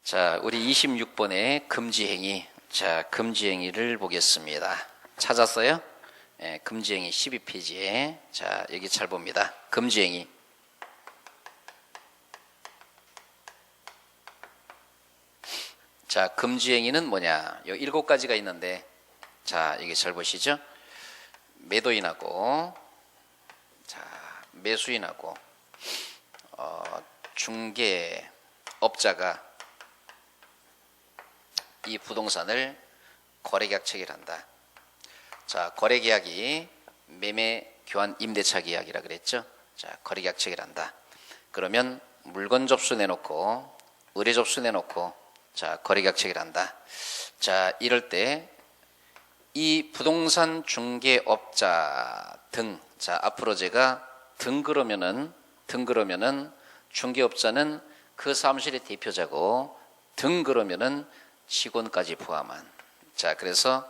자, 우리 26번의 금지행위. 자, 금지행위를 보겠습니다. 찾았어요? 예, 금지행위 12페이지에. 자, 여기 잘 봅니다. 금지행위. 자, 금지행위는 뭐냐? 여기 7가지가 있는데, 자, 여기 잘 보시죠? 매도인하고, 자, 매수인하고, 중개업자가 이 부동산을 거래계약 체결한다. 자, 거래계약이 매매, 교환, 임대차 계약이라 그랬죠. 자, 거래계약 체결한다. 그러면 물건 접수 내놓고 의뢰 접수 내놓고 자, 거래계약 체결한다. 자, 이럴 때 이 부동산 중개업자 등, 자, 앞으로 제가 등 그러면은 중개업자는 그 사무실의 대표자고 등 그러면은 직원까지 포함한. 자, 그래서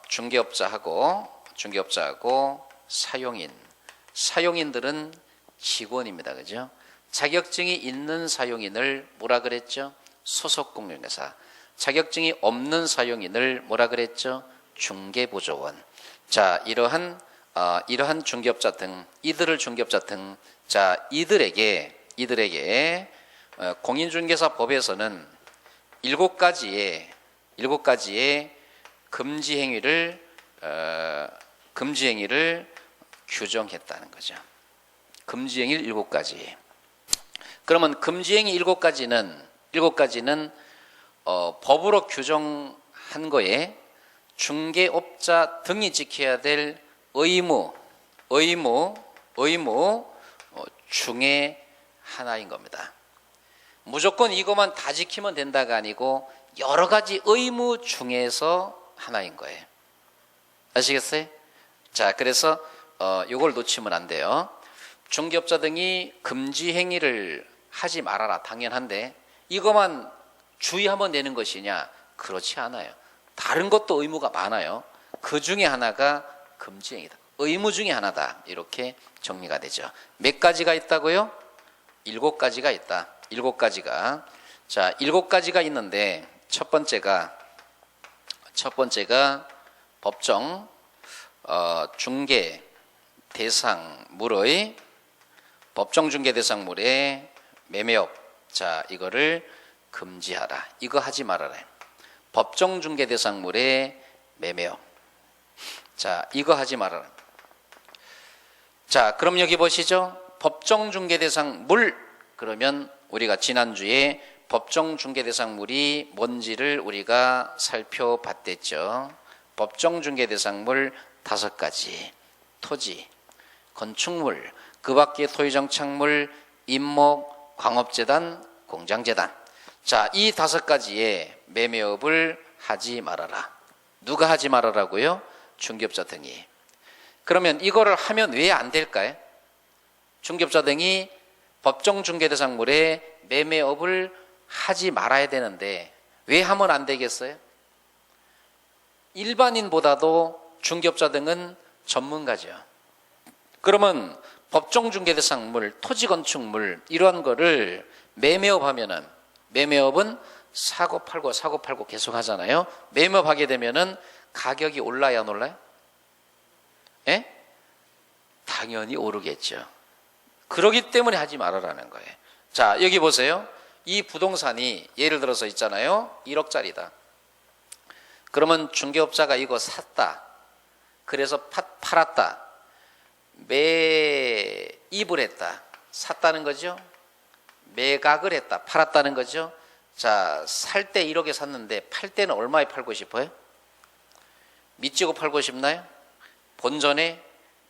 중개업자하고 사용인들은 직원입니다. 그죠? 자격증이 있는 사용인을 뭐라 그랬죠? 소속공인회사. 자격증이 없는 사용인을 뭐라 그랬죠? 중개보조원. 자, 이러한 중개업자 등, 이들을 중개업자 등, 자, 이들에게 공인중개사법에서는 7가지의 금지행위를 규정했다는 거죠. 금지행위 7가지. 그러면 금지행위 7가지는 법으로 규정한 거에 중개업자 등이 지켜야 될 의무 중에 하나인 겁니다. 무조건 이것만 다 지키면 된다가 아니고 여러 가지 의무 중에서 하나인 거예요. 아시겠어요? 자, 그래서 이걸 놓치면 안 돼요. 중개업자 등이 금지 행위를 하지 말아라. 당연한데 이것만 주의하면 되는 것이냐? 그렇지 않아요. 다른 것도 의무가 많아요. 그 중에 하나가 금지 행위다. 의무 중에 하나다. 이렇게 정리가 되죠. 몇 가지가 있다고요? 7가지가 있다. 7가지가. 자, 7가지가 있는데 첫 번째가 법정 중개 대상물의 매매업. 자, 이거를 금지하라. 이거 하지 말아라. 법정 중개 대상물의 매매업. 자, 이거 하지 말아라. 자, 그럼 여기 보시죠. 법정 중개 대상물. 그러면 우리가 지난주에 법정 중개 대상물이 뭔지를 우리가 살펴봤댔죠. 법정 중개 대상물 5가지. 토지, 건축물, 그 밖에 토지정착물, 임목, 광업재단, 공장재단. 자, 이 5가지의 매매업을 하지 말아라. 누가 하지 말아라고요? 중개업자 등이. 그러면 이거를 하면 왜 안 될까요? 중개업자 등이 법정 중개 대상물의 매매업을 하지 말아야 되는데 왜 하면 안 되겠어요? 일반인보다도 중개업자 등은 전문가죠. 그러면 법정 중개 대상물, 토지 건축물 이런 거를 매매업 하면은 매매업은 사고 팔고 계속 하잖아요. 매매업 하게 되면은 가격이 올라야 안 올라요? 예? 당연히 오르겠죠. 그러기 때문에 하지 말아라는 거예요. 자, 여기 보세요. 이 부동산이 예를 들어서 있잖아요. 1억짜리다. 그러면 중개업자가 이거 샀다. 그래서 팔았다. 매입을 했다. 샀다는 거죠. 매각을 했다. 팔았다는 거죠. 자, 살 때 1억에 샀는데 팔 때는 얼마에 팔고 싶어요? 미치고 팔고 싶나요? 본전에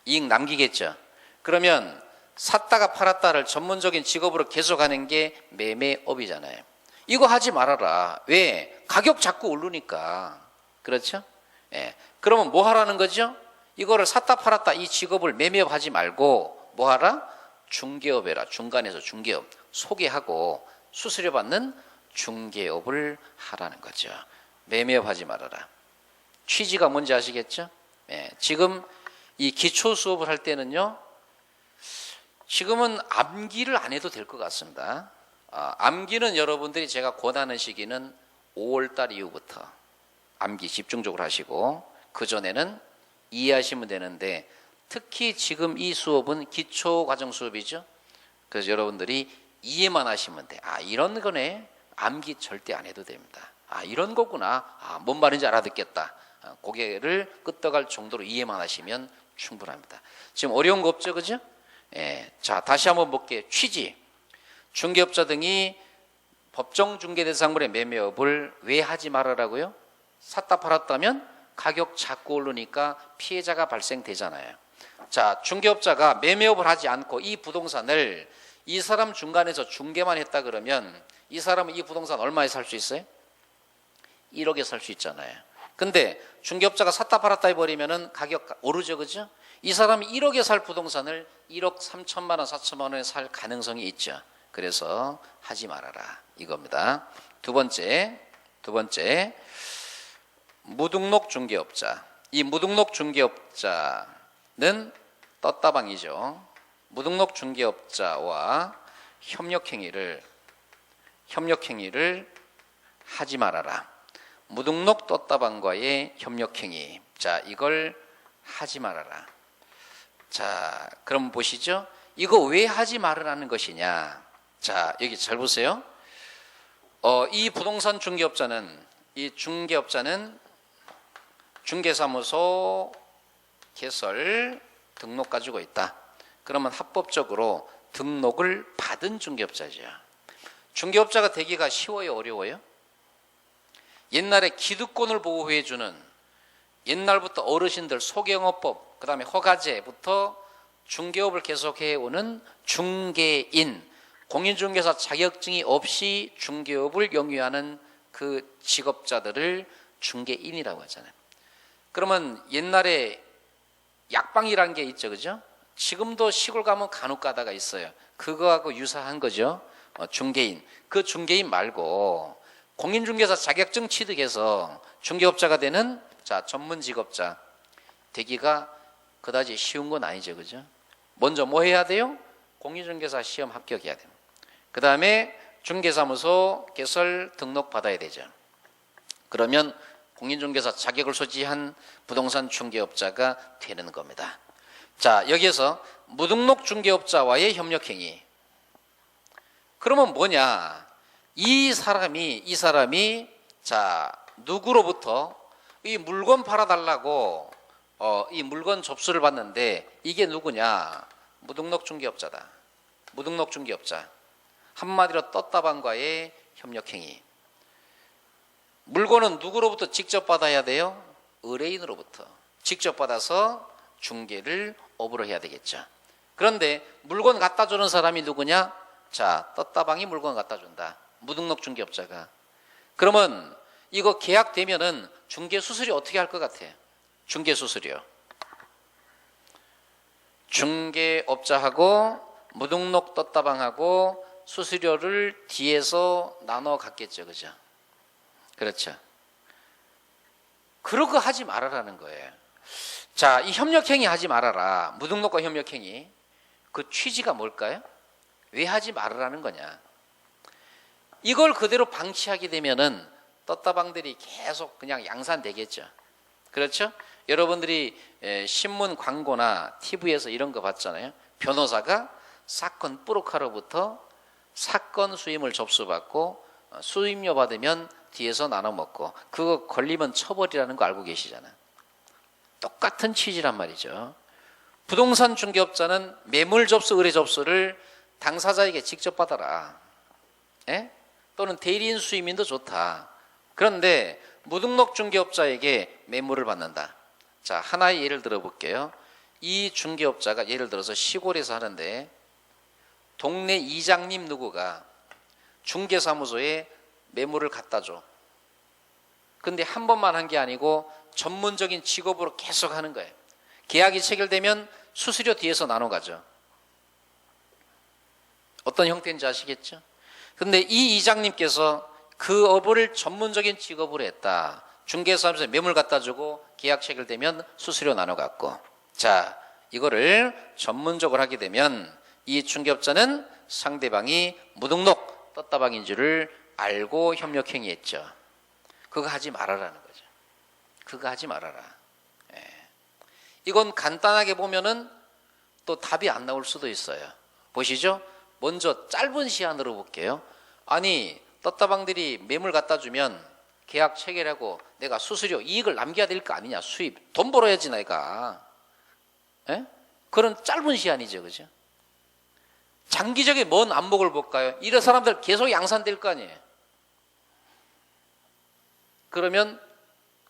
이익 남기겠죠. 그러면 샀다가 팔았다를 전문적인 직업으로 계속하는 게 매매업이잖아요. 이거 하지 말아라. 왜? 가격 자꾸 오르니까. 그렇죠? 예. 그러면 뭐 하라는 거죠? 이거를 샀다 팔았다 이 직업을 매매업 하지 말고 뭐 하라? 중개업 해라. 중간에서 중개업. 소개하고 수수료 받는 중개업을 하라는 거죠. 매매업 하지 말아라. 취지가 뭔지 아시겠죠? 예. 지금 이 기초 수업을 할 때는요. 지금은 암기를 안 해도 될 것 같습니다. 암기는 여러분들이 제가 권하는 시기는 5월달 이후부터 암기 집중적으로 하시고 그전에는 이해하시면 되는데 특히 지금 이 수업은 기초과정 수업이죠. 그래서 여러분들이 이해만 하시면 돼. 이런 거네. 암기 절대 안 해도 됩니다. 이런 거구나. 뭔 말인지 알아듣겠다. 고개를 끄덕할 정도로 이해만 하시면 충분합니다. 지금 어려운 거 없죠, 그죠? 자, 다시 한번 볼게요. 취지. 중개업자 등이 법정 중개 대상물의 매매업을 왜 하지 말아라고요? 샀다 팔았다면 가격 자꾸 오르니까 피해자가 발생되잖아요. 자, 중개업자가 매매업을 하지 않고 이 부동산을 이 사람 중간에서 중개만 했다 그러면 이 사람은 이 부동산 얼마에 살 수 있어요? 1억에 살 수 있잖아요. 근데 중개업자가 샀다 팔았다 해버리면은 가격 오르죠, 그죠? 이 사람이 1억에 살 부동산을 1억 3천만 원, 4천만 원에 살 가능성이 있죠. 그래서 하지 말아라 이겁니다. 두 번째 무등록 중개업자. 이 무등록 중개업자는 떴다방이죠. 무등록 중개업자와 협력행위를 하지 말아라. 무등록 떴다방과의 협력행위. 자, 이걸 하지 말아라. 자, 그럼 보시죠. 이거 왜 하지 말으라는 것이냐. 자, 여기 잘 보세요. 이 부동산 중개업자는 중개사무소 개설 등록 가지고 있다. 그러면 합법적으로 등록을 받은 중개업자죠. 중개업자가 되기가 쉬워요, 어려워요? 옛날에 기득권을 보호해주는 옛날부터 어르신들 소경업법, 그 다음에 허가제부터 중개업을 계속해오는 중개인, 공인중개사 자격증이 없이 중개업을 영위하는 그 직업자들을 중개인이라고 하잖아요. 그러면 옛날에 약방이라는 게 있죠, 그죠? 지금도 시골 가면 간혹 가다가 있어요. 그거하고 유사한 거죠. 중개인. 그 중개인 말고 공인중개사 자격증 취득해서 중개업자가 되는 전문 직업자 되기가 그다지 쉬운 건 아니죠, 그죠? 먼저 뭐 해야 돼요? 공인중개사 시험 합격해야 돼요. 그 다음에 중개사무소 개설 등록 받아야 되죠. 그러면 공인중개사 자격을 소지한 부동산 중개업자가 되는 겁니다. 자, 여기에서 무등록 중개업자와의 협력행위. 그러면 뭐냐? 이 사람이 누구로부터 이 물건 팔아달라고 이 물건 접수를 받는데 이게 누구냐? 무등록 중개업자다. 무등록 중개업자. 한마디로 떴다방과의 협력행위. 물건은 누구로부터 직접 받아야 돼요? 의뢰인으로부터. 직접 받아서 중개를 업으로 해야 되겠죠. 그런데 물건 갖다 주는 사람이 누구냐? 자, 떴다방이 물건 갖다 준다. 무등록 중개업자가. 그러면 이거 계약되면은 중개 수수료 어떻게 할 것 같아요? 중개 수수료. 중개업자하고 무등록 떴다방하고 수수료를 뒤에서 나눠 갖겠죠, 그죠? 그렇죠. 그런 거 하지 말아라는 거예요. 자, 이 협력행위 하지 말아라. 무등록과 협력행위. 그 취지가 뭘까요? 왜 하지 말으라는 거냐? 이걸 그대로 방치하게 되면은 떴다방들이 계속 그냥 양산되겠죠. 그렇죠? 여러분들이 신문 광고나 TV에서 이런 거 봤잖아요. 변호사가 사건 뿌로카로부터 사건 수임을 접수받고 수임료 받으면 뒤에서 나눠 먹고 그거 걸리면 처벌이라는 거 알고 계시잖아요. 똑같은 취지란 말이죠. 부동산 중개업자는 매물 접수, 의뢰 접수를 당사자에게 직접 받아라. 또는 대리인 수임인도 좋다. 그런데 무등록 중개업자에게 매물을 받는다. 자, 하나의 예를 들어볼게요. 이 중개업자가 예를 들어서 시골에서 하는데 동네 이장님 누구가 중개사무소에 매물을 갖다 줘. 근데 한 번만 한 게 아니고 전문적인 직업으로 계속 하는 거예요. 계약이 체결되면 수수료 뒤에서 나눠 가죠. 어떤 형태인지 아시겠죠? 근데 이 이장님께서 그 업을 전문적인 직업으로 했다. 중개사무소에 매물 갖다 주고 계약 체결되면 수수료 나눠 갖고. 자, 이거를 전문적으로 하게 되면 이 중개업자는 상대방이 무등록 떴다방인 줄을 알고 협력행위했죠. 그거 하지 말아라는 거죠. 그거 하지 말아라. 예. 이건 간단하게 보면은 또 답이 안 나올 수도 있어요. 보시죠. 먼저 짧은 시한으로 볼게요. 아니 떴다방들이 매물 갖다 주면 계약 체결하고 내가 수수료 이익을 남겨야 될 거 아니냐. 수입 돈 벌어야지 내가. 예? 그런 짧은 시한이죠. 그죠? 장기적인 먼 안목을 볼까요? 이런 사람들 계속 양산될 거 아니에요. 그러면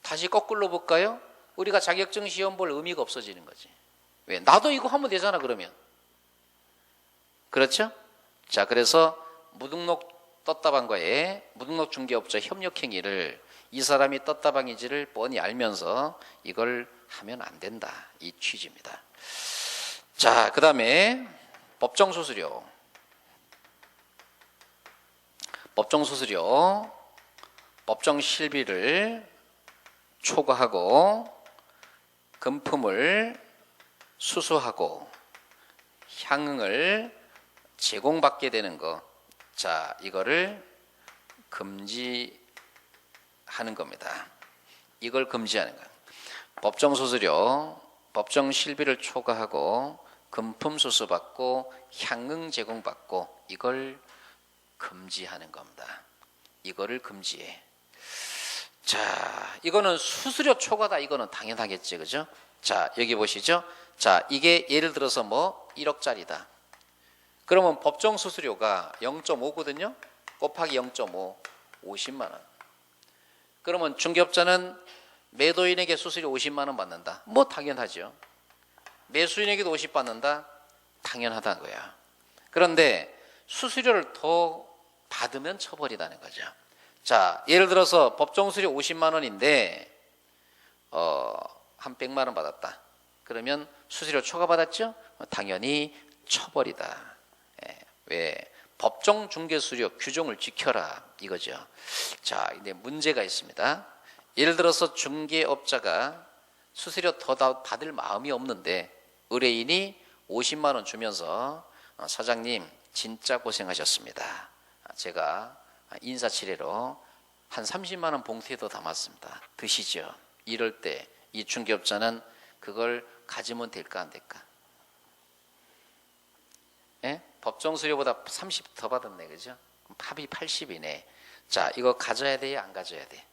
다시 거꾸로 볼까요? 우리가 자격증 시험 볼 의미가 없어지는 거지. 왜? 나도 이거 하면 되잖아 그러면. 그렇죠? 자, 그래서 무등록 떴다방과의 무등록 중개업자 협력행위를 이 사람이 떴다방인지를 뻔히 알면서 이걸 하면 안 된다. 이 취지입니다. 자, 그 다음에 법정수수료. 법정수수료. 법정실비를 초과하고 금품을 수수하고 향응을 제공받게 되는 거. 자, 이거를 금지하는 겁니다. 이걸 금지하는 거예요. 법정수수료, 법정실비를 초과하고 금품 수수받고 향응 제공받고 이걸 금지하는 겁니다. 이거를 금지해. 자, 이거는 수수료 초과다. 이거는 당연하겠지, 그죠? 자, 여기 보시죠. 자, 이게 예를 들어서 뭐 1억짜리다. 그러면 법정 수수료가 0.5거든요. 곱하기 0.5, 50만 원. 그러면 중개업자는 매도인에게 수수료 50만 원 받는다. 뭐 당연하죠. 매수인에게도 50 받는다. 당연하다는 거야. 그런데 수수료를 더 받으면 처벌이라는 거죠. 자, 예를 들어서 법정 수수료 50만 원인데 한 100만 원 받았다. 그러면 수수료 초과받았죠? 당연히 처벌이다. 예, 왜? 법정 중개수수료 규정을 지켜라 이거죠. 자, 근데 문제가 있습니다. 예를 들어서 중개업자가 수수료 더 받을 마음이 없는데 의뢰인이 50만 원 주면서 사장님 진짜 고생하셨습니다. 제가 인사치레로 한 30만 원 봉투에도 담았습니다. 드시죠. 이럴 때 이 중개업자는 그걸 가지면 될까 안 될까? 예? 법정 수료보다 30 더 받았네, 그죠? 그럼 합이 80이네. 자, 이거 가져야 돼요, 안 가져야 돼?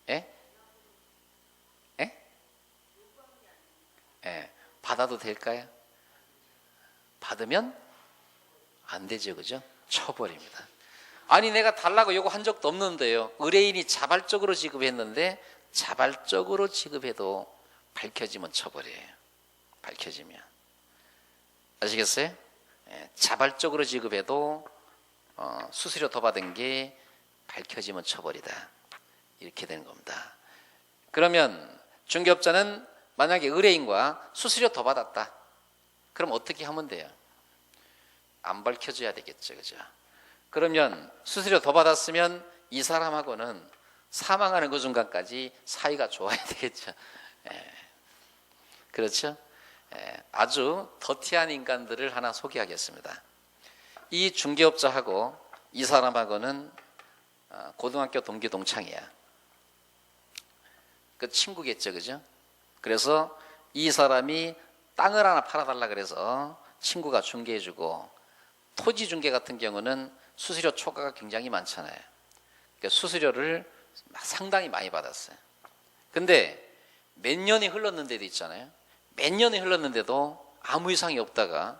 예? 예? 예. 받아도 될까요? 받으면 안 되죠, 그죠? 처벌입니다. 아니 내가 달라고 요구 한 적도 없는데요. 의뢰인이 자발적으로 지급했는데 자발적으로 지급해도 밝혀지면 처벌이에요. 밝혀지면. 아시겠어요? 예, 자발적으로 지급해도 수수료 더 받은 게 밝혀지면 처벌이다. 이렇게 되는 겁니다. 그러면 중개업자는 만약에 의뢰인과 수수료 더 받았다. 그럼 어떻게 하면 돼요? 안 밝혀져야 되겠죠, 그죠? 그러면 수수료 더 받았으면 이 사람하고는 사망하는 그 순간까지 사이가 좋아야 되겠죠. 예. 그렇죠? 예. 아주 더티한 인간들을 하나 소개하겠습니다. 이 중개업자하고 이 사람하고는 고등학교 동기 동창이야. 그 친구겠죠, 그죠? 그래서 이 사람이 땅을 하나 팔아달라 그래서 친구가 중개해주고, 토지 중개 같은 경우는 수수료 초과가 굉장히 많잖아요. 그러니까 수수료를 상당히 많이 받았어요. 근데 몇 년이 흘렀는데도 있잖아요. 몇 년이 흘렀는데도 아무 이상이 없다가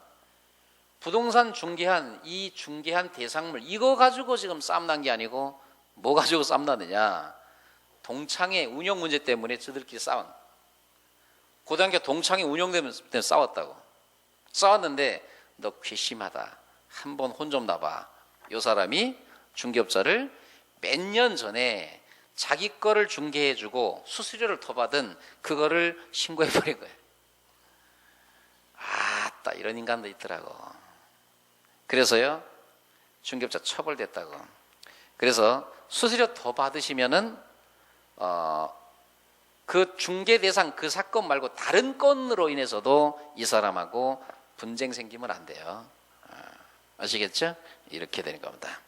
부동산 중개한 이 중개한 대상물 이거 가지고 지금 싸움 난 게 아니고 뭐 가지고 싸움 나느냐. 동창회 운영 문제 때문에 저들끼리 싸운. 고등학교 동창회 운영 때문에 싸웠다고. 싸웠는데 너 괘씸하다. 한번 혼 좀 나봐. 이 사람이 중개업자를 몇 년 전에 자기 거를 중개해주고 수수료를 더 받은 그거를 신고해버린 거예요. 아따 이런 인간도 있더라고. 그래서요 중개업자 처벌됐다고. 그래서 수수료 더 받으시면은 그 중개 대상 그 사건 말고 다른 건으로 인해서도 이 사람하고 분쟁 생기면 안 돼요. 아시겠죠? 이렇게 되는 겁니다.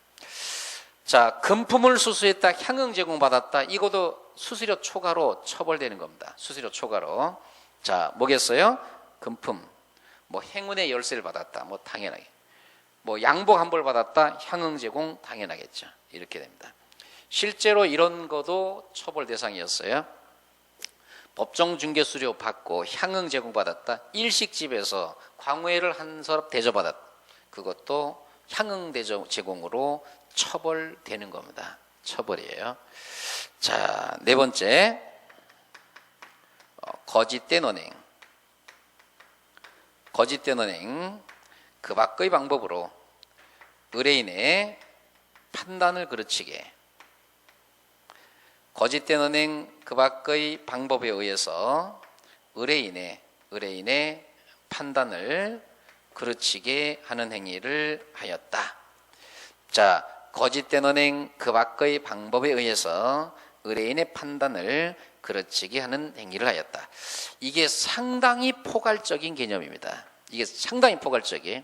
자, 금품을 수수했다, 향응 제공받았다. 이것도 수수료 초과로 처벌되는 겁니다. 수수료 초과로. 자, 뭐겠어요? 금품, 뭐 행운의 열쇠를 받았다, 뭐 당연하게. 뭐 양복 한 벌 받았다, 향응 제공 당연하겠죠. 이렇게 됩니다. 실제로 이런 것도 처벌 대상이었어요. 법정 중개 수료 받고 향응 제공 받았다. 일식집에서 광회를 한 사람 대접받았다. 그것도 향응 대접 제공으로 처벌되는 겁니다. 처벌이에요. 자, 네 번째, 거짓된 언행. 거짓된 언행, 그 밖의 방법으로 의뢰인의 판단을 그르치게. 거짓된 언행, 그 밖의 방법에 의해서 의뢰인의 판단을 그르치게 하는 행위를 하였다. 자, 거짓된 언행, 그 밖의 방법에 의해서 의뢰인의 판단을 그르치게 하는 행위를 하였다. 이게 상당히 포괄적인 개념입니다. 이게 상당히 포괄적이에요.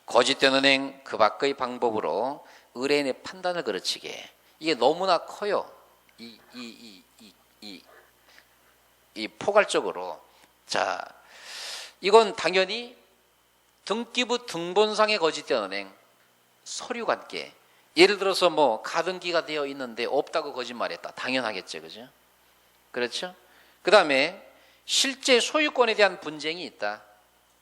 거짓된 언행, 그 밖의 방법으로 의뢰인의 판단을 그르치게. 이게 너무나 커요. 이 포괄적으로. 자, 이건 당연히 등기부 등본상의 거짓된 언행, 서류 관계. 예를 들어서 뭐 가등기가 되어 있는데 없다고 거짓말했다. 당연하겠죠, 그죠? 그렇죠? 그 다음에 실제 소유권에 대한 분쟁이 있다.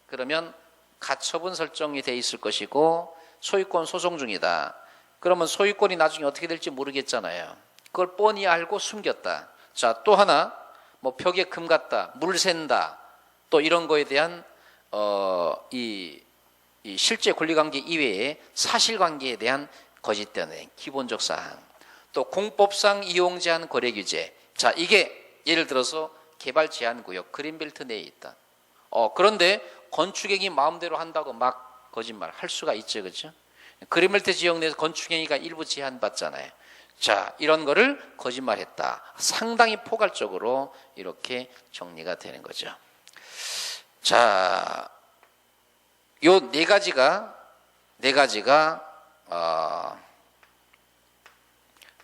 그러면 가처분 설정이 돼 있을 것이고 소유권 소송 중이다. 그러면 소유권이 나중에 어떻게 될지 모르겠잖아요. 그걸 뻔히 알고 숨겼다. 자, 또 하나, 뭐 벽에 금 같다, 물 샌다, 또 이런 거에 대한 이 실제 권리관계 이외에 사실관계에 대한 거짓된 행위, 기본적 사항. 또 공법상 이용 제한 거래 규제. 자, 이게 예를 들어서 개발 제한 구역 그린벨트 내에 있다. 그런데 건축행위 마음대로 한다고 막 거짓말 할 수가 있죠, 그렇죠? 그린벨트 지역 내에서 건축행위가 일부 제한받잖아요. 자, 이런 거를 거짓말했다. 상당히 포괄적으로 이렇게 정리가 되는 거죠. 자, 요 네 가지가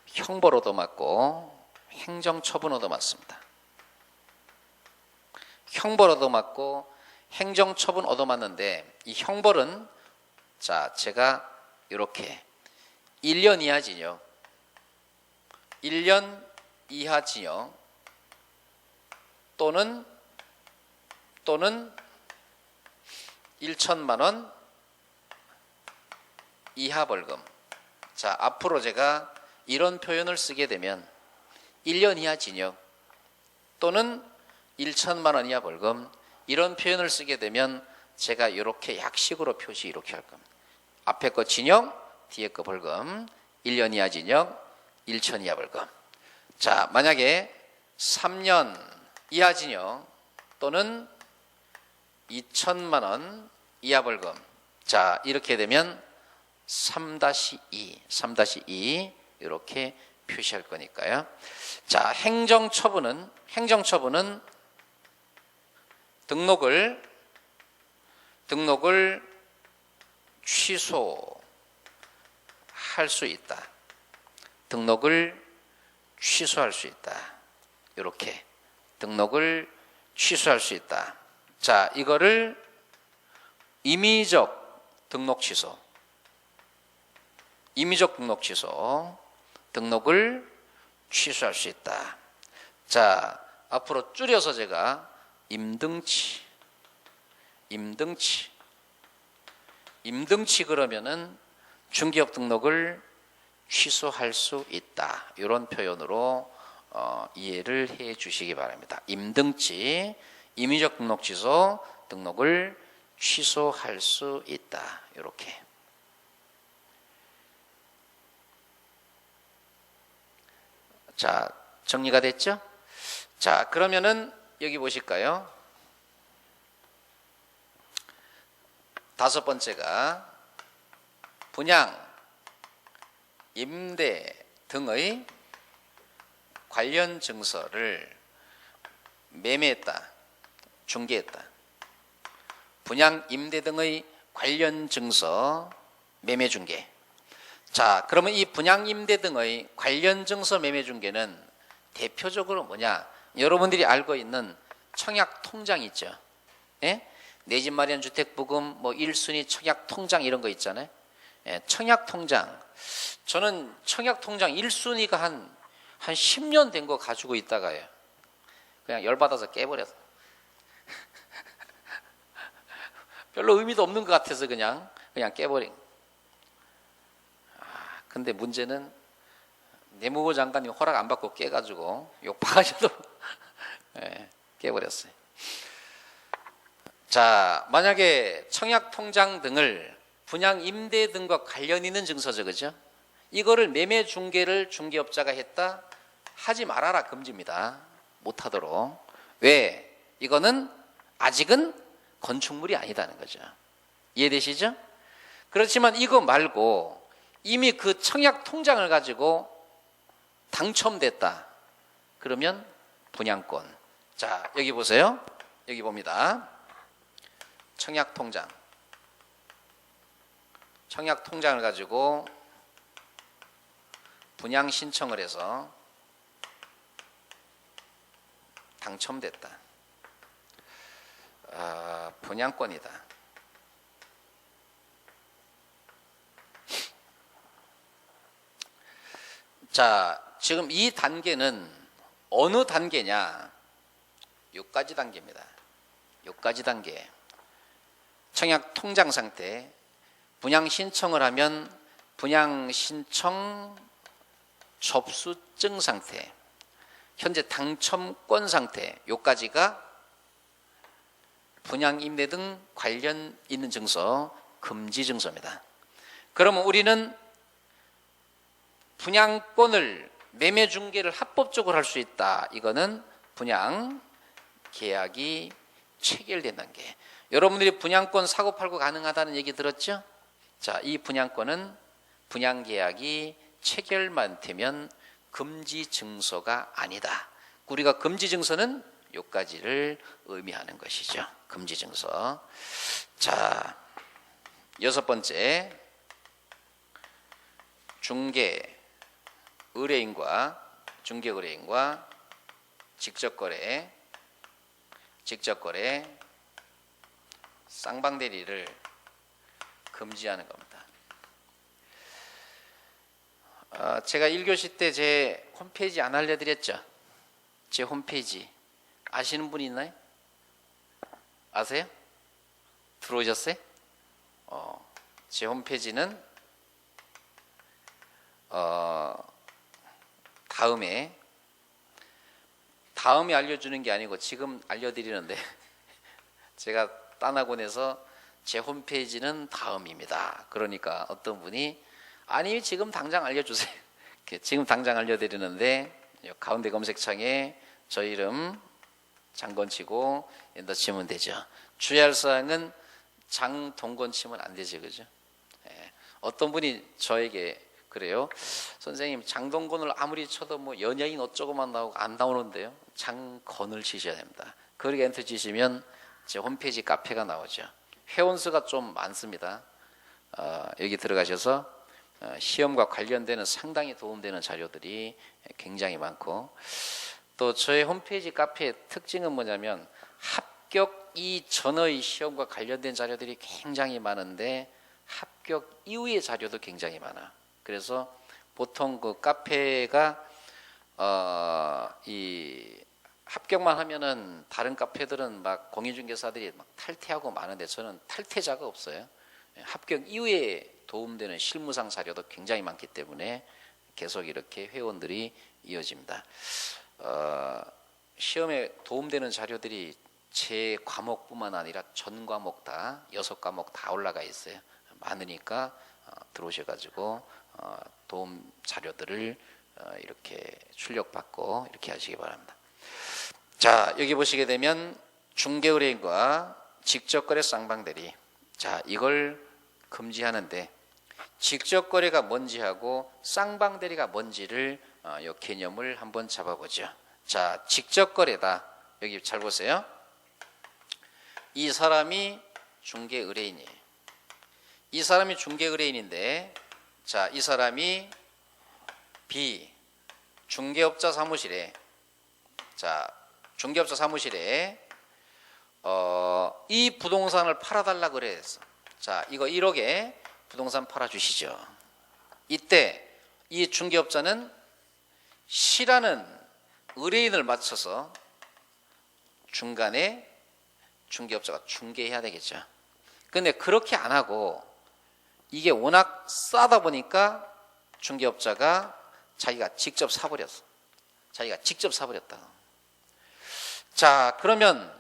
형벌 얻어맞고 행정처분 얻어맞습니다. 형벌 얻어맞고 행정처분 얻어맞는데 이 형벌은 자, 제가 이렇게 1년 이하 징역, 1년 이하 징역 또는 1천만 원 이하 벌금. 자, 앞으로 제가 이런 표현을 쓰게 되면 1년 이하 징역 또는 1천만 원 이하 벌금, 이런 표현을 쓰게 되면 제가 이렇게 약식으로 표시 이렇게 할 겁니다. 앞에 거 징역, 뒤에 거 벌금. 1년 이하 징역, 1천 이하 벌금. 자, 만약에 3년 이하 징역 또는 2천만 원 이하 벌금. 자, 이렇게 되면 3-2 이렇게 표시할 거니까요. 자, 행정처분은 등록을 취소할 수 있다. 등록을 취소할 수 있다. 이렇게 등록을 취소할 수 있다. 자, 이거를 임의적 등록 취소, 등록을 취소할 수 있다. 자, 앞으로 줄여서 제가 임등치 그러면은 중개업 등록을 취소할 수 있다. 이런 표현으로 이해를 해 주시기 바랍니다. 임등치, 임의적 등록 취소, 등록을 취소할 수 있다. 이렇게. 자, 정리가 됐죠? 자, 그러면은 여기 보실까요? 다섯 번째가 분양, 임대 등의 관련 증서를 매매했다, 중개했다. 분양, 임대 등의 관련 증서 매매중개. 자, 그러면 이 분양임대 등의 관련 증서 매매중개는 대표적으로 뭐냐? 여러분들이 알고 있는 청약통장 있죠. 예? 내 집 마련 주택부금 뭐 1순위 청약통장 이런 거 있잖아요. 예, 청약통장. 저는 청약통장 1순위가 한 10년 된 거 가지고 있다가요. 그냥 열받아서 깨버렸어. 별로 의미도 없는 것 같아서 그냥 깨버린. 근데 문제는 내무부 장관님 허락 안 받고 깨가지고 욕박하셔도 예, 깨버렸어요. 자, 만약에 청약통장 등을 분양 임대 등과 관련 있는 증서죠, 그죠? 이거를 매매 중개를 중개업자가 했다 하지 말아라, 금지입니다. 못하도록. 왜? 이거는 아직은 건축물이 아니다는 거죠. 이해되시죠? 그렇지만 이거 말고 이미 그 청약 통장을 가지고 당첨됐다. 그러면 분양권. 자, 여기 보세요. 여기 봅니다. 청약 통장. 청약 통장을 가지고 분양 신청을 해서 당첨됐다. 분양권이다. 자, 지금 이 단계는 어느 단계냐? 6가지 단계입니다. 6가지 단계. 청약 통장 상태, 분양 신청을 하면 분양 신청 접수증 상태, 현재 당첨권 상태, 요까지가 분양 임대 등 관련 있는 증서, 금지 증서입니다. 그러면 우리는 분양권을 매매 중개를 합법적으로 할 수 있다. 이거는 분양 계약이 체결된 단계. 여러분들이 분양권 사고 팔고 가능하다는 얘기 들었죠? 자, 이 분양권은 분양 계약이 체결만 되면 금지 증서가 아니다. 우리가 금지 증서는 요까지를 의미하는 것이죠. 금지 증서. 자, 6번째, 중개 의뢰인과 직접거래, 쌍방대리를 금지하는 겁니다. 제가 1교시 때 제 홈페이지 안 알려드렸죠? 제 홈페이지 아시는 분이 있나요? 아세요? 들어오셨어요? 제 홈페이지는 다음에 알려주는 게 아니고 지금 알려드리는데 제가 딴 학원에서 제 홈페이지는 다음입니다. 그러니까 어떤 분이 아니 지금 당장 알려주세요. 지금 당장 알려드리는데 가운데 검색창에 저 이름 장건 치고 엔터 치면 되죠. 주의할 사항은 장동건 치면 안 되죠, 그죠? 어떤 분이 저에게 그래요. 선생님 장동건을 아무리 쳐도 뭐 연예인 어쩌고만 나오고 안 나오는데요. 장건을 치셔야 됩니다. 그렇게 엔터 치시면 제 홈페이지 카페가 나오죠. 회원수가 좀 많습니다. 여기 들어가셔서 시험과 관련되는 상당히 도움되는 자료들이 굉장히 많고, 또 저희 홈페이지 카페의 특징은 뭐냐면 합격 이전의 시험과 관련된 자료들이 굉장히 많은데 합격 이후의 자료도 굉장히 많아. 그래서 보통 그 카페가 이 합격만 하면은 다른 카페들은 막 공인중개사들이 막 탈퇴하고 많은데 저는 탈퇴자가 없어요. 합격 이후에 도움되는 실무상 자료도 굉장히 많기 때문에 계속 이렇게 회원들이 이어집니다. 시험에 도움되는 자료들이 제 과목뿐만 아니라 전 과목 다 6과목 다 올라가 있어요. 많으니까 들어오셔가지고 도움 자료들을 이렇게 출력받고 이렇게 하시기 바랍니다. 자, 여기 보시게 되면 중개의뢰인과 직접거래 쌍방대리. 자, 이걸 금지하는데 직접거래가 뭔지 하고 쌍방대리가 뭔지를 이 개념을 한번 잡아보죠. 자, 직접거래다. 여기 잘 보세요. 이 사람이 중개의뢰인이에요. 이 사람이 중개의뢰인인데, 자, 이 사람이 B 중개업자 사무실에, 자, 중개업자 사무실에 이 부동산을 팔아달라 그랬어. 자, 이거 1억에 부동산 팔아주시죠. 이때 이 중개업자는 C라는 의뢰인을 맞춰서 중간에 중개업자가 중개해야 되겠죠. 근데 그렇게 안 하고 이게 워낙 싸다 보니까 중개업자가 자기가 직접 사버렸어. 자기가 직접 사버렸다. 자, 그러면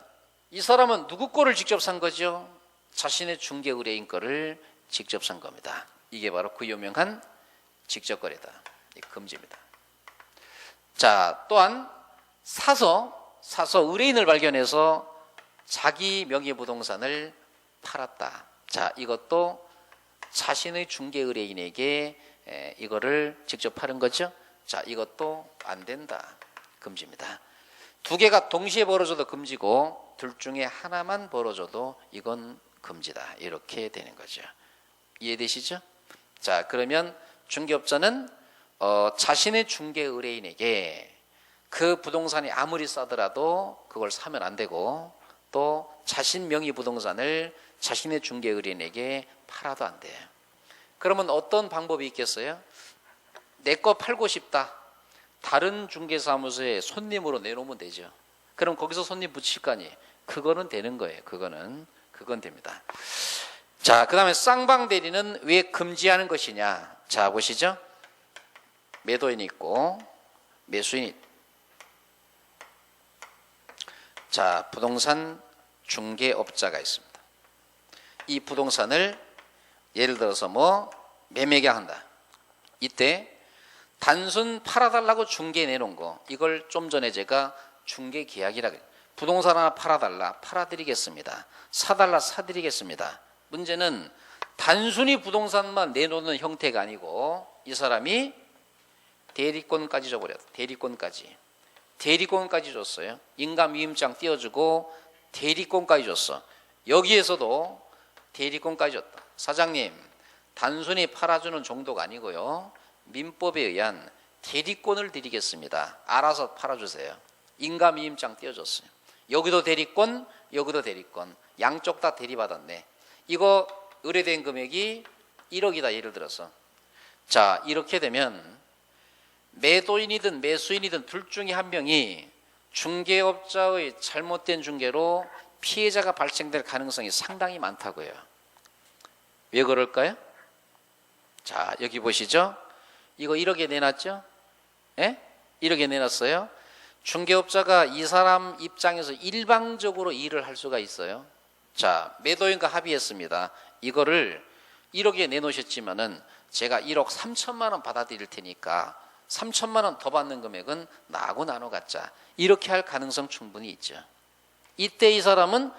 이 사람은 누구 거를 직접 산 거죠? 자신의 중개 의뢰인 거를 직접 산 겁니다. 이게 바로 그 유명한 직접 거래다. 금지입니다. 자, 또한 사서 의뢰인을 발견해서 자기 명의 부동산을 팔았다. 자, 이것도 자신의 중개 의뢰인에게 이거를 직접 파는 거죠. 자, 이것도 안 된다. 금지입니다. 두 개가 동시에 벌어져도 금지고 둘 중에 하나만 벌어져도 이건 금지다. 이렇게 되는 거죠. 이해되시죠? 자, 그러면 중개업자는 자신의 중개 의뢰인에게 그 부동산이 아무리 싸더라도 그걸 사면 안 되고, 또 자신 명의 부동산을 자신의 중개 의뢰인에게 팔아도 안 돼요. 그러면 어떤 방법이 있겠어요? 내 거 팔고 싶다. 다른 중개사무소에 손님으로 내놓으면 되죠. 그럼 거기서 손님 붙일 거 아니에요. 그거는 되는 거예요. 그건 됩니다. 자, 그 다음에 쌍방대리는 왜 금지하는 것이냐. 자, 보시죠. 매도인이 있고 매수인이 있고. 자, 부동산 중개업자가 있습니다. 이 부동산을 예를 들어서 매매 계약한다. 이때 단순 팔아달라고 중개에 내놓은 거, 이걸 좀 전에 제가 중개 계약이라고 해요. 부동산 하나 팔아달라, 팔아드리겠습니다. 사달라, 사드리겠습니다. 문제는 단순히 부동산만 내놓는 형태가 아니고 이 사람이 대리권까지 줘버렸다. 대리권까지 줬어요. 인감위임장 띄워주고 대리권까지 줬어. 여기에서도 대리권까지 줬다. 사장님, 단순히 팔아주는 정도가 아니고요, 민법에 의한 대리권을 드리겠습니다. 알아서 팔아주세요. 인감위임장 띄워줬어요. 여기도 대리권, 여기도 대리권, 양쪽 다 대리받았네. 이거 의뢰된 금액이 1억이다 예를 들어서. 자, 이렇게 되면 매도인이든 매수인이든 둘 중에 한 명이 중개업자의 잘못된 중개로 피해자가 발생될 가능성이 상당히 많다고요. 왜 그럴까요? 자, 여기 보시죠. 이거 1억에 내놨죠? 예? 1억에 내놨어요. 중개업자가 이 사람 입장에서 일방적으로 일을 할 수가 있어요. 자, 매도인과 합의했습니다. 이거를 1억에 내놓으셨지만은 제가 1억 3천만 원 받아드릴 테니까 3천만 원 더 받는 금액은 나하고 나눠 갖자. 이렇게 할 가능성 충분히 있죠. 이때 이 사람은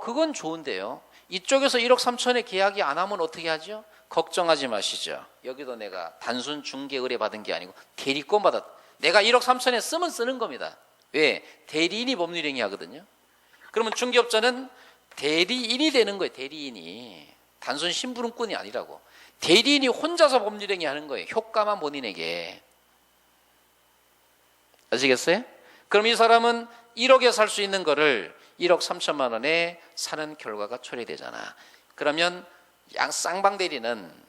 그건 좋은데요. 이쪽에서 1억 3천에 계약이 안 하면 어떻게 하죠? 걱정하지 마시죠. 여기도 내가 단순 중개 의뢰 받은 게 아니고 대리권 받았다. 내가 1억 3천에 쓰면 쓰는 겁니다. 왜? 대리인이 법률행위 하거든요. 그러면 중개업자는 대리인이 되는 거예요. 대리인이. 단순 심부름꾼이 아니라고. 대리인이 혼자서 법률행위 하는 거예요. 효과만 본인에게. 아시겠어요? 그럼 이 사람은 1억에 살 수 있는 거를 1억 3천만 원에 사는 결과가 초래되잖아. 그러면 쌍방대리는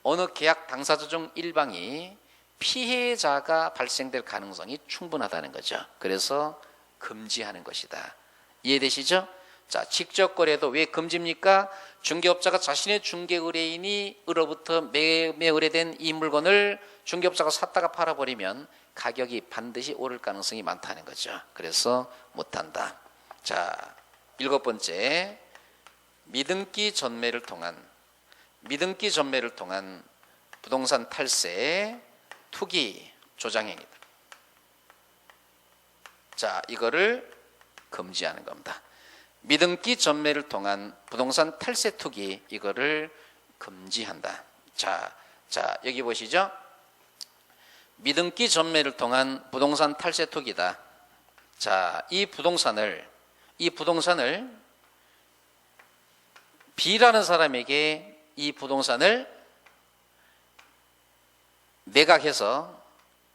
어느 계약 당사자 중 일방이 피해자가 발생될 가능성이 충분하다는 거죠. 그래서 금지하는 것이다. 이해되시죠? 자, 직접 거래도 왜 금지입니까? 중개업자가 자신의 중개 의뢰인이로부터 매매 의뢰된 이 물건을 중개업자가 샀다가 팔아버리면 가격이 반드시 오를 가능성이 많다는 거죠. 그래서 못한다. 자, 7번째, 미등기 전매를 통한 부동산 탈세, 투기, 조장행위다. 자, 이거를 금지하는 겁니다. 미등기 전매를 통한 부동산 탈세, 투기, 이거를 금지한다. 자, 여기 보시죠. 미등기 전매를 통한 부동산 탈세, 투기다. 자, 이 부동산을 B라는 사람에게 이 부동산을 매각해서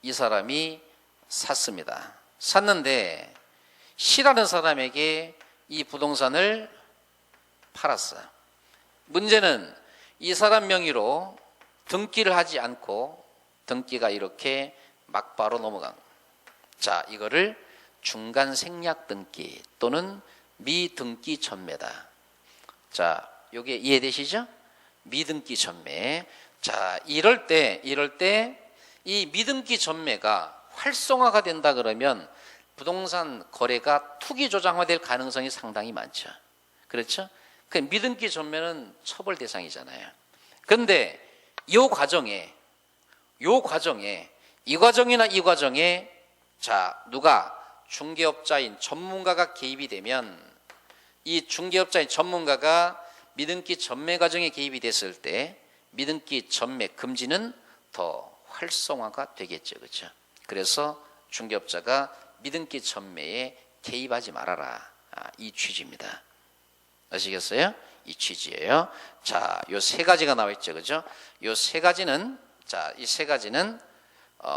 이 사람이 샀습니다. 샀는데 C라는 사람에게 이 부동산을 팔았어요. 문제는 이 사람 명의로 등기를 하지 않고 등기가 이렇게 막바로 넘어간 거예요. 자, 이거를 중간 생략 등기 또는 미등기 전매다. 자, 요게 이해되시죠? 미등기 전매. 자, 이럴 때 이 미등기 전매가 활성화가 된다 그러면 부동산 거래가 투기 조장화될 가능성이 상당히 많죠. 그렇죠? 그 미등기 전매는 처벌 대상이잖아요. 그런데 이 과정에 자, 누가 중개업자인 전문가가 개입이 되면 이 중개업자인 전문가가 미등기 전매 과정에 개입이 됐을 때 미등기 전매 금지는 더 활성화가 되겠죠. 그렇죠? 그래서 중개업자가 미등기 전매에 개입하지 말아라. 이 취지입니다. 아시겠어요? 이 취지예요. 자, 요 세 가지가 나와 있죠. 그죠? 요 세 가지는, 자, 이 세 가지는,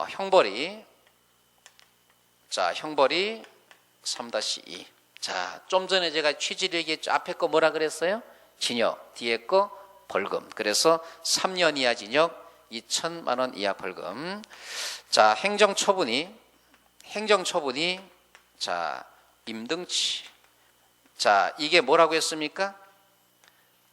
형벌이 3-2. 자, 좀 전에 제가 취지를 얘기했죠. 앞에 거 뭐라 그랬어요? 징역, 뒤에 거 벌금. 그래서 3년 이하 징역, 2천만 원 이하 벌금. 자, 행정처분이, 자, 임등치. 자, 이게 뭐라고 했습니까?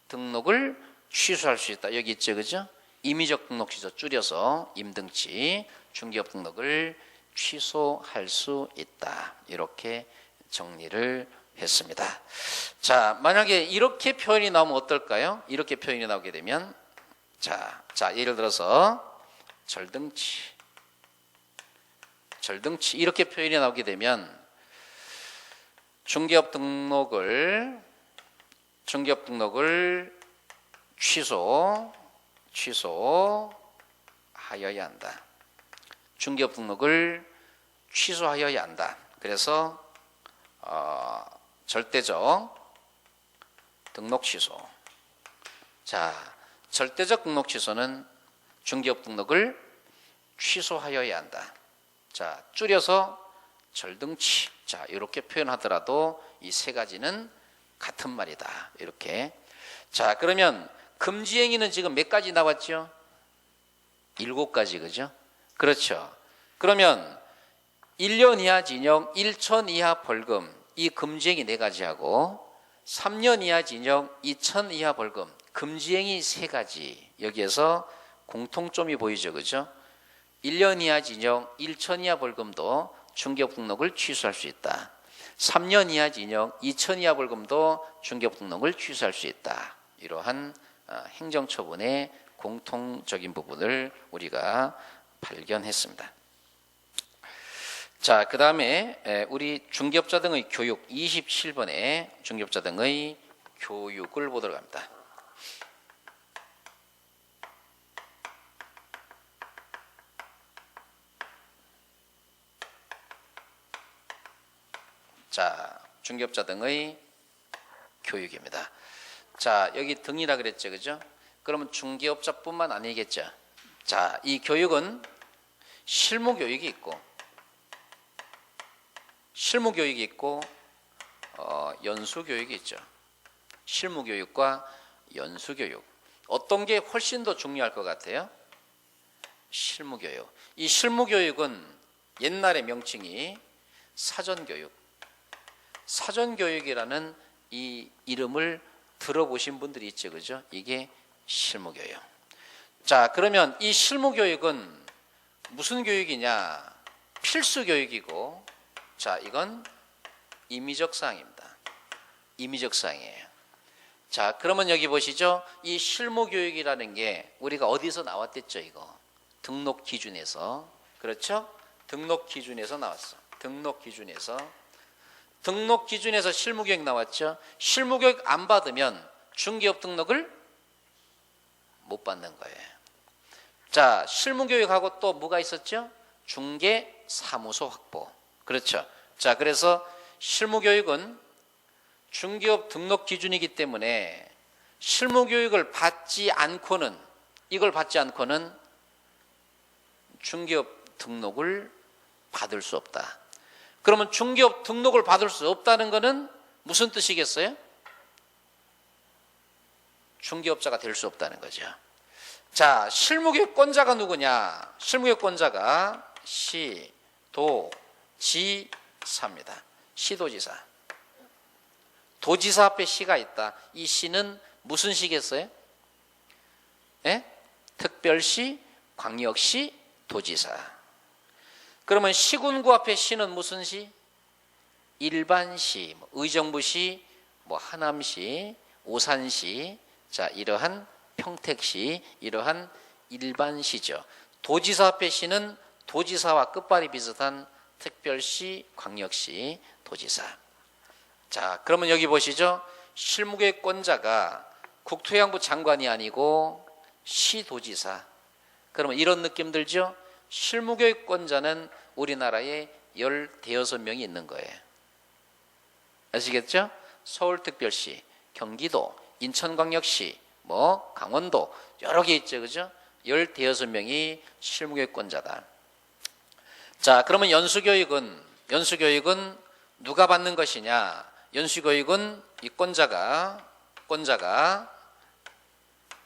등록을 취소할 수 있다. 여기 있죠. 그죠? 임의적 등록 취소 줄여서 임등치, 중개업 등록을 취소할 수 있다. 이렇게 정리를 했습니다. 자, 만약에 이렇게 표현이 나오면 어떨까요? 이렇게 표현이 나오게 되면 자, 예를 들어서 절등치 이렇게 표현이 나오게 되면 중개업 등록을 취소하여야 한다. 중개업 등록을 취소하여야 한다. 그래서 절대적 등록 취소. 자, 절대적 등록 취소는 중개업 등록을 취소하여야 한다. 자, 줄여서 절등치. 자, 이렇게 표현하더라도 이 세 가지는 같은 말이다. 이렇게. 자, 그러면 금지 행위는 지금 몇 가지 나왔죠? 7가지, 그죠? 그렇죠. 그러면 1년 이하 징역, 1천 이하 벌금, 이 금지 행위 4가지하고 3년 이하 징역, 2천 이하 벌금, 금지 행위 3가지. 여기에서 공통점이 보이죠, 그죠? 1년 이하 징역, 1천 이하 벌금도 중개업 등록을 취소할 수 있다. 3년 이하 징역, 2천 이하 벌금도 중개업 등록을 취소할 수 있다. 이러한 행정처분의 공통적인 부분을 우리가 발견했습니다. 자, 그 다음에 우리 중개업자 등의 교육 27번에 중개업자 등의 교육을 보도록 합니다. 자, 중개업자 등의 교육입니다. 자, 여기 등이라 그랬죠, 그죠? 그러면 중개업자뿐만 아니겠죠. 자, 이 교육은 실무 교육이 있고 연수 교육이 있죠. 실무 교육과 연수 교육. 어떤 게 훨씬 더 중요할 것 같아요? 실무 교육. 이 실무 교육은 옛날의 명칭이 사전 교육. 사전 교육이라는 이 이름을 들어보신 분들이 있죠, 그죠? 이게 실무 교육. 자, 그러면 이 실무 교육은 무슨 교육이냐? 필수 교육이고, 자, 이건 임의적 사항입니다. 임의적 사항이에요. 자, 그러면 여기 보시죠. 이 실무 교육이라는 게 우리가 어디서 나왔댔죠, 이거? 등록 기준에서. 그렇죠? 등록 기준에서 나왔어. 등록 기준에서 실무 교육 나왔죠. 실무 교육 안 받으면 중개업 등록을 못 받는 거예요. 자, 실무 교육하고 또 뭐가 있었죠? 중개 사무소 확보. 그렇죠. 자, 그래서 실무 교육은 중개업 등록 기준이기 때문에 실무교육을 받지 않고는, 이걸 받지 않고는 중개업 등록을 받을 수 없다. 그러면 중개업 등록을 받을 수 없다는 것은 무슨 뜻이겠어요? 중개업자가 될 수 없다는 거죠. 자, 실무교육권자가 누구냐? 실무교육권자가 시도지사입니다. 시도지사. 도지사 앞에 시가 있다. 이 시는 무슨 시겠어요? 예? 특별시, 광역시, 도지사. 그러면 시군구 앞에 시는 무슨 시? 일반시, 의정부시, 하남시, 오산시, 자, 이러한 평택시, 이러한 일반시죠. 도지사 앞에 시는 도지사와 끝발이 비슷한 특별시, 광역시, 도지사. 자, 그러면 여기 보시죠. 실무교육권자가 국토해양부 장관이 아니고 시도지사. 그러면 이런 느낌 들죠? 실무교육권자는 우리나라에 16명이 있는 거예요. 아시겠죠? 서울특별시, 경기도, 인천광역시, 강원도 여러 개 있죠. 그죠? 16명이 실무교육권자다. 자, 그러면 연수교육은 누가 받는 것이냐? 연수교육은 이 권자가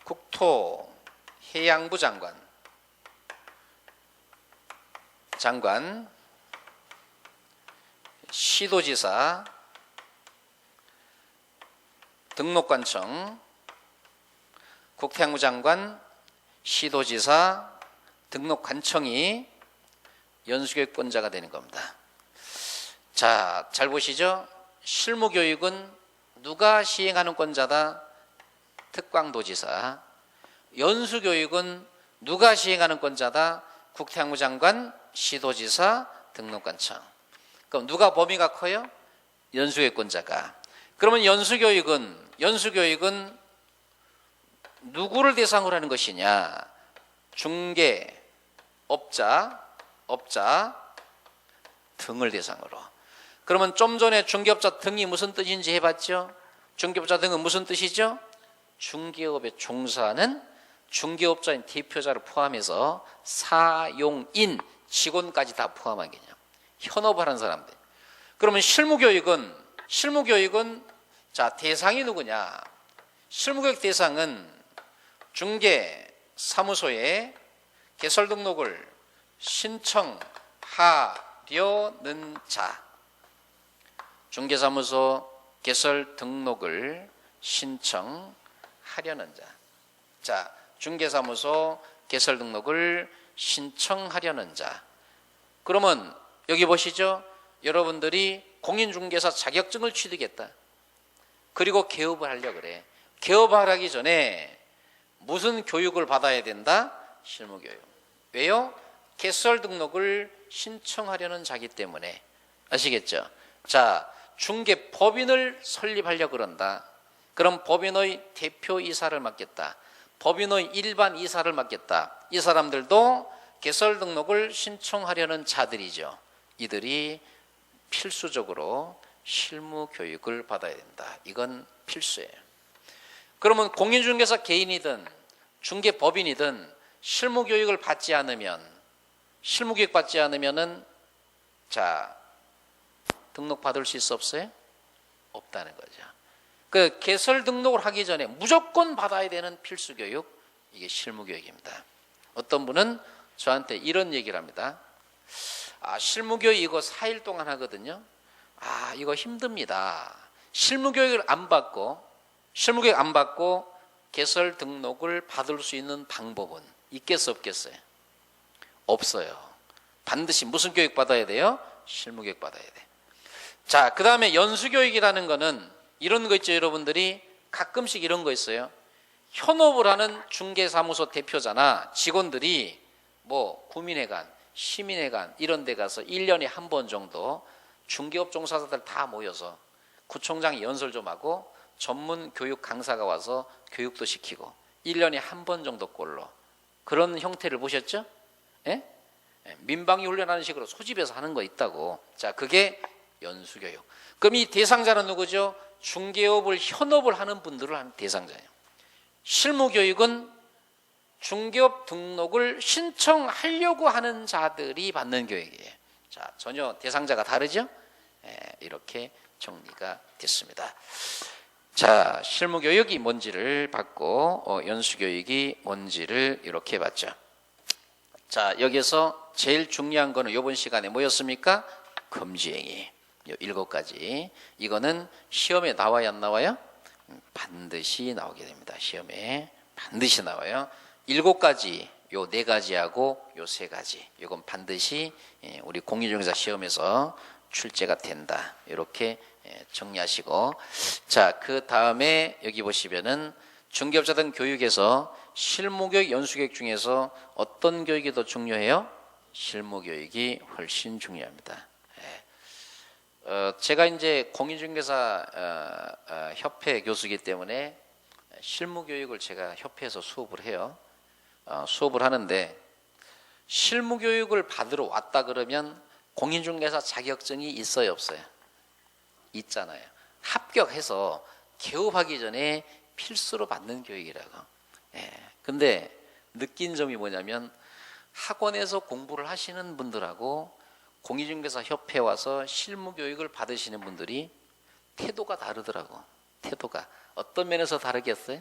국토해양부 장관, 시도지사, 등록관청, 국토해양부 장관, 시도지사, 등록관청이 연수교육권자가 되는 겁니다. 자, 잘 보시죠. 실무교육은 누가 시행하는 권자다? 특광도지사. 연수교육은 누가 시행하는 권자다? 국토해양부 장관, 시도지사, 등록관청. 그럼 누가 범위가 커요? 연수교육권자가. 그러면 연수교육은 누구를 대상으로 하는 것이냐? 중개업자 등을 대상으로. 그러면 좀 전에 중개업자 등이 무슨 뜻인지 해봤죠? 중개업자 등은 무슨 뜻이죠? 중개업에 종사하는 중개업자인 대표자를 포함해서 사용인, 직원까지 다 포함한 개념. 현업하는 사람들. 그러면 실무교육은 자, 대상이 누구냐? 실무교육 대상은 중개사무소에 개설 등록을 신청하려는 자. 중개사무소 개설 등록을 신청하려는 자. 자, 중개사무소 개설 등록을 신청하려는 자. 그러면 여기 보시죠. 여러분들이 공인중개사 자격증을 취득했다. 그리고 개업을 하려고 그래. 개업을 하기 전에 무슨 교육을 받아야 된다? 실무교육. 왜요? 개설 등록을 신청하려는 자기 때문에. 아시겠죠? 자, 중개법인을 설립하려고 그런다. 그럼 법인의 대표이사를 맡겠다. 법인의 일반 이사를 맡겠다. 이 사람들도 개설 등록을 신청하려는 자들이죠. 이들이 필수적으로 실무 교육을 받아야 된다. 이건 필수예요. 그러면 공인중개사 개인이든 중개법인이든 실무 교육을 받지 않으면, 실무 교육 받지 않으면은 자, 등록 받을 수 있어 없어요? 없다는 거죠. 그 개설 등록을 하기 전에 무조건 받아야 되는 필수 교육, 이게 실무 교육입니다. 어떤 분은 저한테 이런 얘기를 합니다. 아, 실무 교육 이거 4일 동안 하거든요. 아, 이거 힘듭니다. 실무 교육을 안 받고 개설 등록을 받을 수 있는 방법은 있겠어 없겠어요? 없어요. 반드시 무슨 교육 받아야 돼요? 실무 교육 받아야 돼. 자, 그 다음에 연수교육이라는 거는 이런 거 있죠. 여러분들이 가끔씩 이런 거 있어요. 현업을 하는 중개사무소 대표자나 직원들이 구민회관, 시민회관 이런 데 가서 1년에 한 번 정도 중개업 종사자들 다 모여서 구청장이 연설 좀 하고 전문 교육 강사가 와서 교육도 시키고 1년에 한 번 정도 꼴로 그런 형태를 보셨죠? 예? 민방위 훈련하는 식으로 소집해서 하는 거 있다고. 자, 그게 연수교육. 그럼 이 대상자는 누구죠? 중개업을 현업을 하는 분들을 하는 대상자예요. 실무교육은 중개업 등록을 신청하려고 하는 자들이 받는 교육이에요. 자, 전혀 대상자가 다르죠? 이렇게 정리가 됐습니다. 자, 실무교육이 뭔지를 봤고 연수교육이 뭔지를 이렇게 봤죠. 자, 여기서 제일 중요한 거는 이번 시간에 뭐였습니까? 금지행위. 7가지. 이거는 시험에 나와야 안 나와요? 반드시 나오게 됩니다. 시험에 반드시 나와요. 7가지, 요 4가지하고 요 3가지. 이건 반드시 우리 공인중개사 시험에서 출제가 된다. 이렇게 정리하시고, 자, 그 다음에 여기 보시면은 중개업자 등 교육에서 실무교육, 연수교육 중에서 어떤 교육이 더 중요해요? 실무교육이 훨씬 중요합니다. 제가 이제 공인중개사 협회 교수이기 때문에 실무교육을 제가 협회에서 수업을 해요. 수업을 하는데 실무교육을 받으러 왔다 그러면 공인중개사 자격증이 있어요, 없어요? 있잖아요. 합격해서 개업하기 전에 필수로 받는 교육이라고. 근데 느낀 점이 뭐냐면 학원에서 공부를 하시는 분들하고 공인중개사 협회에 와서 실무교육을 받으시는 분들이 태도가 다르더라고. 태도가 어떤 면에서 다르겠어요?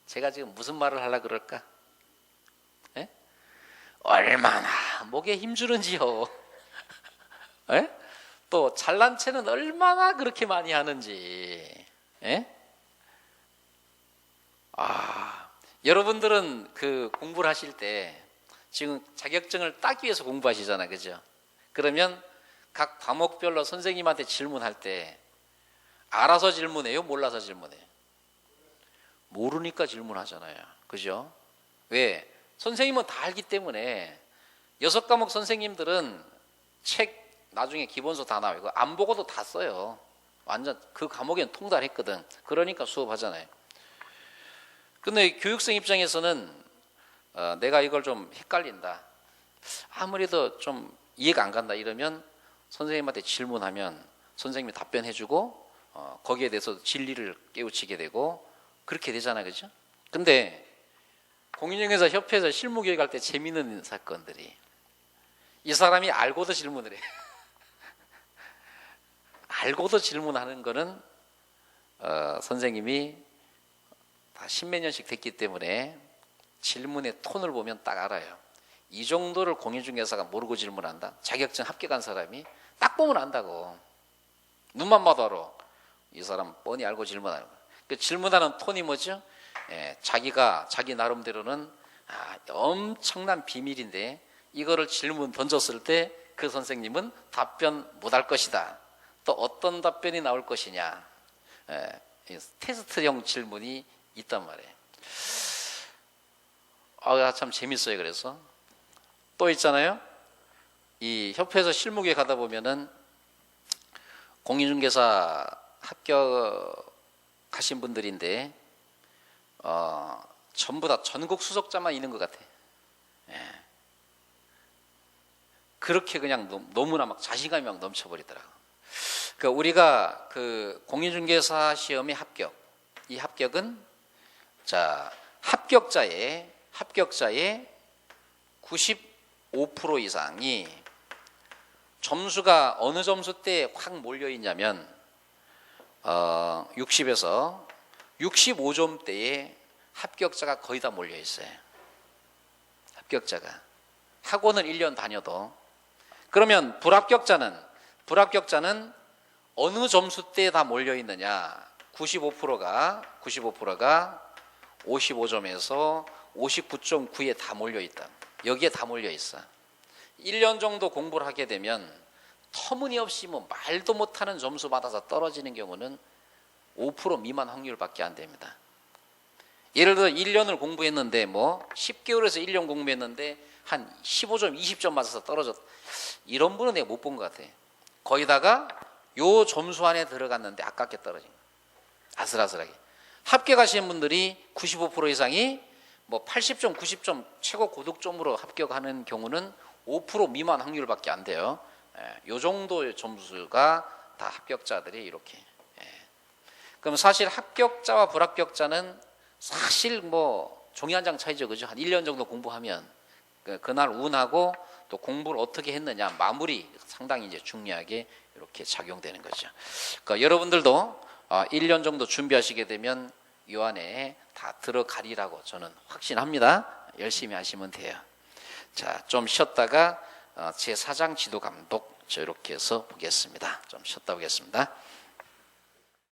제가 지금 무슨 말을 하려고 그럴까? 얼마나 목에 힘주는지요. 또 잘난 체는 얼마나 그렇게 많이 하는지. 여러분들은 그 공부를 하실 때 지금 자격증을 따기 위해서 공부하시잖아요, 그죠? 그러면 각 과목별로 선생님한테 질문할 때 알아서 질문해요, 몰라서 질문해요? 모르니까 질문하잖아요, 그죠? 왜? 선생님은 다 알기 때문에. 6과목 선생님들은 책 나중에 기본서 다 나와요. 이거 안 보고도 다 써요. 완전 그 과목에는 통달했거든. 그러니까 수업하잖아요. 근데 교육생 입장에서는 내가 이걸 좀 헷갈린다, 아무래도 좀 이해가 안 간다 이러면 선생님한테 질문하면 선생님이 답변해주고 거기에 대해서 진리를 깨우치게 되고 그렇게 되잖아요, 그죠? 근데 공인중개사 협회에서 실무교육할 때 재미있는 사건들이, 이 사람이 알고도 질문을 해. 알고도 질문하는 거는 선생님이 다 십몇 년씩 됐기 때문에 질문의 톤을 보면 딱 알아요. 이 정도를 공인중개사가 모르고 질문한다? 자격증 합격한 사람이 딱 보면 안다고. 눈만 봐도 알아. 이 사람 뻔히 알고 질문하는 거예요. 그 질문하는 톤이 뭐죠? 자기가 자기 나름대로는 엄청난 비밀인데 이거를 질문 던졌을 때 그 선생님은 답변 못할 것이다. 또 어떤 답변이 나올 것이냐. 테스트형 질문이 있단 말이에요. 참 재밌어요. 그래서 또 있잖아요. 이 협회에서 실무교육 하다 보면은 공인중개사 합격하신 분들인데 전부 다 전국 수석자만 있는 것 같아. 그렇게 그냥 너무나 막 자신감이 막 넘쳐버리더라고. 그러니까 우리가 그 공인중개사 시험의 합격, 이 합격은 자 합격자의 95% 이상이 점수가 어느 점수 때 확 몰려 있냐면 60에서 65점대에 합격자가 거의 다 몰려 있어요. 합격자가 학원을 1년 다녀도. 그러면 불합격자는 어느 점수대에 다 몰려 있느냐? 95%가 55점에서 59.9에 다 몰려 있다. 여기에 다 몰려 있어. 1년 정도 공부를 하게 되면 터무니없이 뭐 말도 못하는 점수 받아서 떨어지는 경우는 5% 미만 확률밖에 안 됩니다. 예를 들어 1년을 공부했는데 뭐 10개월에서 1년 공부했는데 한 15점, 20점 맞아서 떨어졌다. 이런 분은 내가 못 본 것 같아. 거기다가 요 점수 안에 들어갔는데 아깝게 떨어진 거야. 아슬아슬하게. 합격하시는 분들이 95% 이상이 뭐 80점, 90점 최고 고득점으로 합격하는 경우는 5% 미만 확률밖에 안 돼요. 요 정도의 점수가 다 합격자들이 이렇게. 그럼 사실 합격자와 불합격자는 사실 뭐 종이 한 장 차이죠, 그죠? 한 1년 정도 공부하면 그날 운하고 또 공부를 어떻게 했느냐 마무리 상당히 이제 중요하게 이렇게 작용되는 거죠. 그러니까 여러분들도 1년 정도 준비하시게 되면 이 안에 다 들어가리라고 저는 확신합니다. 열심히 하시면 돼요. 자, 좀 쉬었다가 제4장 지도 감독 저 이렇게 해서 보겠습니다. 좀 쉬었다 보겠습니다.